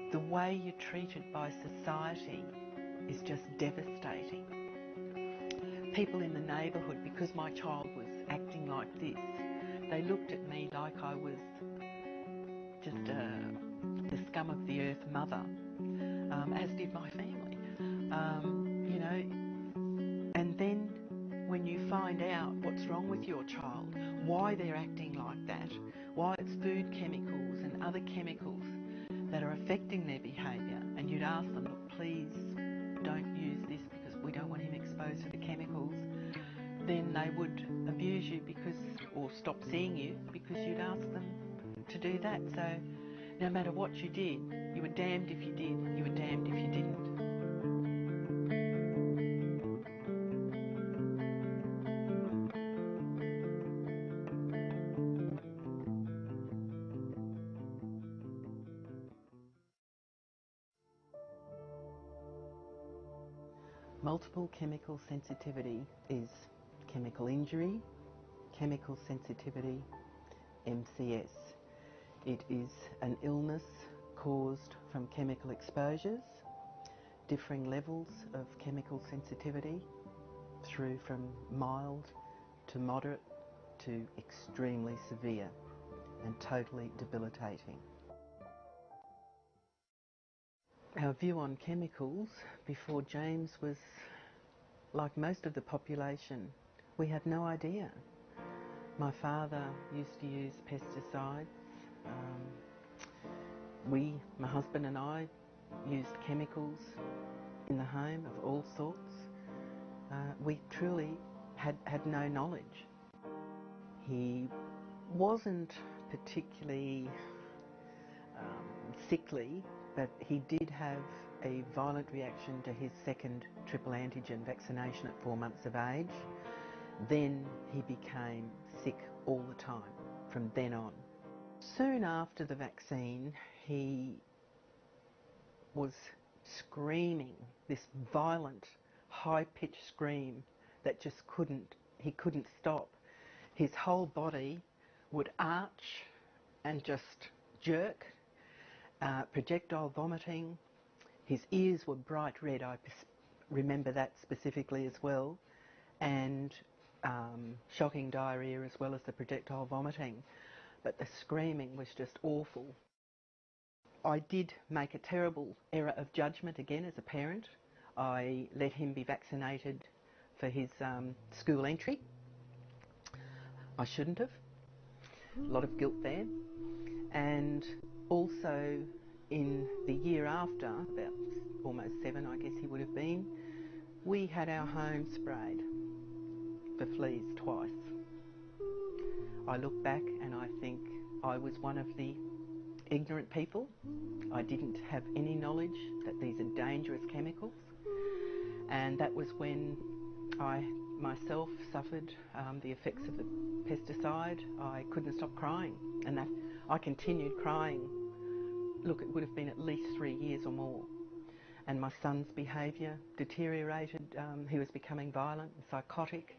The way you're treated by society is just devastating. People in the neighbourhood, because my child was acting like this, they looked at me like I was just the scum of the earth mother, as did my family. You know, and then when you find out what's wrong with your child, why they're acting like that, why it's food chemicals and other chemicals that are affecting their behaviour, and you'd ask them, look, please don't use this because we don't want him exposed to the chemicals, then they would abuse you or stop seeing you because you'd ask them to do that. So no matter what you did, you were damned if you did, you were damned if you didn't. Multiple chemical sensitivity is chemical injury, chemical sensitivity, MCS. It is an illness caused from chemical exposures, differing levels of chemical sensitivity through from mild to moderate to extremely severe and totally debilitating. Our view on chemicals before James was like most of the population. We had no idea. My father used to use pesticides. My husband and I, used chemicals in the home of all sorts. We truly had no knowledge. He wasn't particularly sickly, but he did have a violent reaction to his second triple antigen vaccination at 4 months of age. Then he became sick all the time from then on. Soon after the vaccine, he was screaming this violent, high-pitched scream that he couldn't stop. His whole body would arch and just jerk, projectile vomiting. His ears were bright red, I remember that specifically as well, and shocking diarrhoea as well as the projectile vomiting. But the screaming was just awful. I did make a terrible error of judgment again as a parent. I let him be vaccinated for his school entry. I shouldn't have. A lot of guilt there. And also in the year after, about almost 7 I guess he would have been, we had our home sprayed for fleas twice. I look back and I think I was one of the ignorant people. I didn't have any knowledge that these are dangerous chemicals, and that was when I myself suffered the effects of the pesticide. I couldn't stop crying, and that I continued crying. Look, it would have been at least 3 years or more. And my son's behaviour deteriorated. He was becoming violent and psychotic.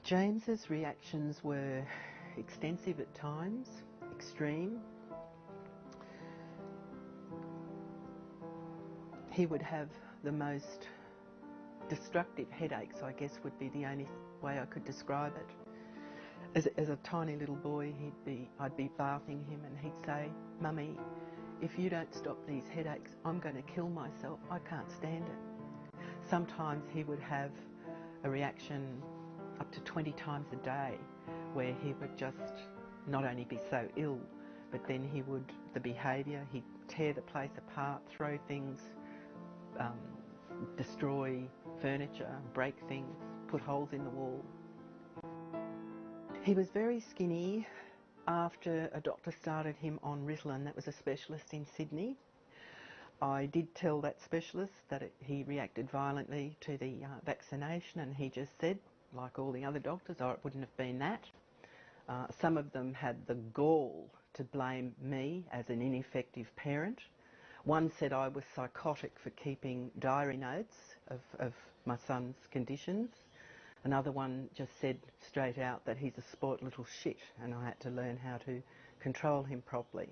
James's reactions were extensive at times, extreme. He would have the most destructive headaches, I guess would be the only way I could describe it. As a tiny little boy, I'd be bathing him and he'd say, "Mummy, if you don't stop these headaches, I'm going to kill myself. I can't stand it." Sometimes he would have a reaction up to 20 times a day where he would just not only be so ill, but then the behaviour, he'd tear the place apart, throw things, destroy furniture, break things, put holes in the wall. He was very skinny after a doctor started him on Ritalin. That was a specialist in Sydney. I did tell that specialist that he reacted violently to the vaccination, and he just said, like all the other doctors, oh, it wouldn't have been that. Some of them had the gall to blame me as an ineffective parent. One said I was psychotic for keeping diary notes of my son's conditions. Another one just said straight out that he's a spoilt little shit and I had to learn how to control him properly.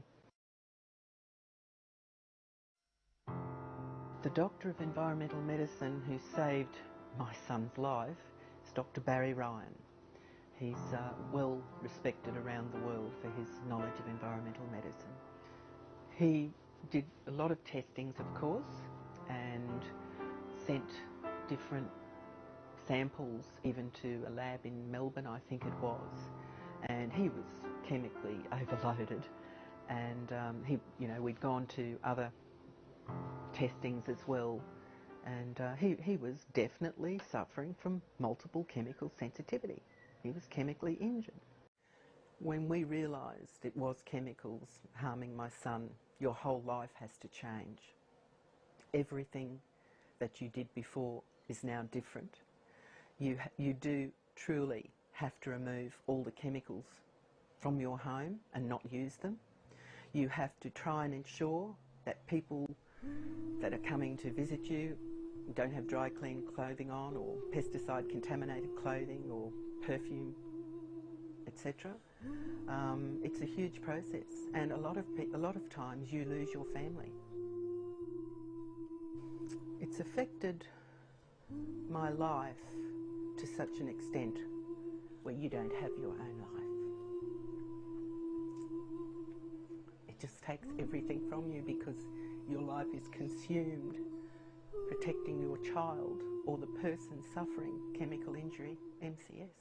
The doctor of environmental medicine who saved my son's life is Dr. Barry Ryan. He's well respected around the world for his knowledge of environmental medicine. He did a lot of testings, of course, and sent different samples even to a lab in Melbourne, I think it was, and he was chemically overloaded. And we'd gone to other testings as well, and he was definitely suffering from multiple chemical sensitivity. He was chemically injured. When we realised it was chemicals harming my son, your whole life has to change. Everything that you did before is now different. You do truly have to remove all the chemicals from your home and not use them. You have to try and ensure that people that are coming to visit you don't have dry clean clothing on, or pesticide contaminated clothing, or perfume, etc. It's a huge process, and a lot of times you lose your family. It's affected my life to such an extent where you don't have your own life. It just takes everything from you because your life is consumed protecting your child or the person suffering chemical injury, MCS.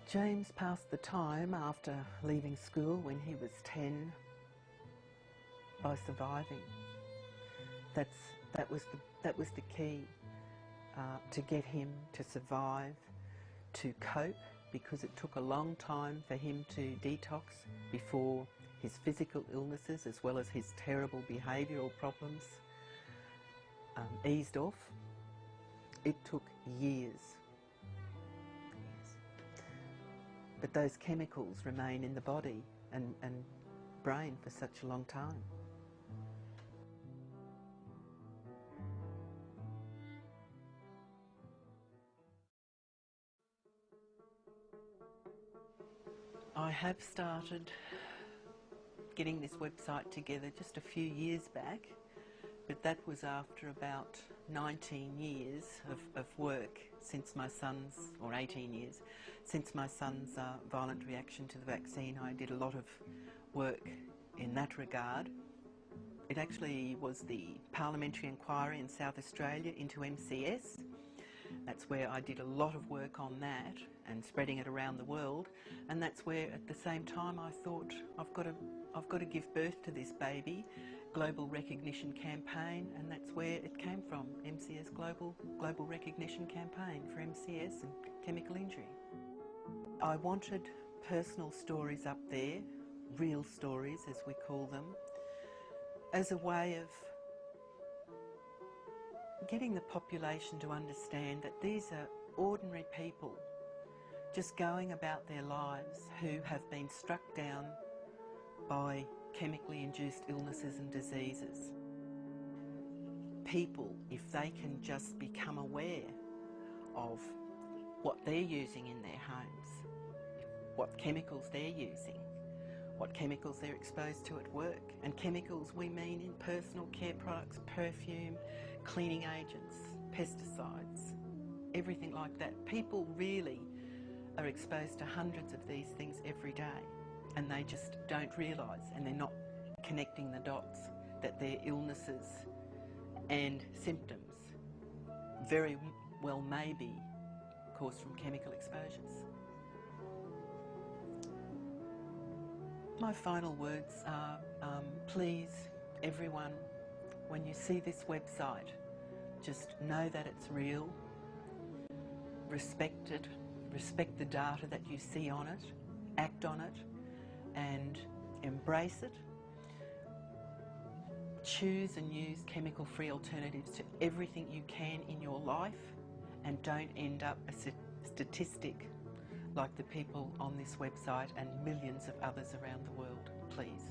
James passed the time after leaving school when he was 10 by surviving. That was the key to get him to survive, to cope, because it took a long time for him to detox before his physical illnesses as well as his terrible behavioural problems eased off. It took years. But those chemicals remain in the body and brain for such a long time. I have started getting this website together just a few years back, but that was after about 19 years of work since my son's, or 18 years, since my son's violent reaction to the vaccine. I did a lot of work in that regard. It actually was the parliamentary inquiry in South Australia into MCS. That's where I did a lot of work on that and spreading it around the world, and that's where at the same time I thought I've got to give birth to this baby. Global recognition campaign, and that's where it came from, MCS Global Recognition Campaign for MCS and chemical injury. I wanted personal stories up there, real stories as we call them, as a way of getting the population to understand that these are ordinary people just going about their lives who have been struck down by chemically induced illnesses and diseases. People, if they can just become aware of what they're using in their homes, what chemicals they're using, what chemicals they're exposed to at work. And chemicals we mean in personal care products, perfume, cleaning agents, pesticides. everything like that. People really are exposed to hundreds of these things every day, and they just don't realise, and they're not connecting the dots, that their illnesses and symptoms very well may be caused from chemical exposures. My final words are, please, everyone, when you see this website, just know that it's real, respect it, respect the data that you see on it, act on it, and embrace it. Choose and use chemical-free alternatives to everything you can in your life, and don't end up a statistic like the people on this website and millions of others around the world, please.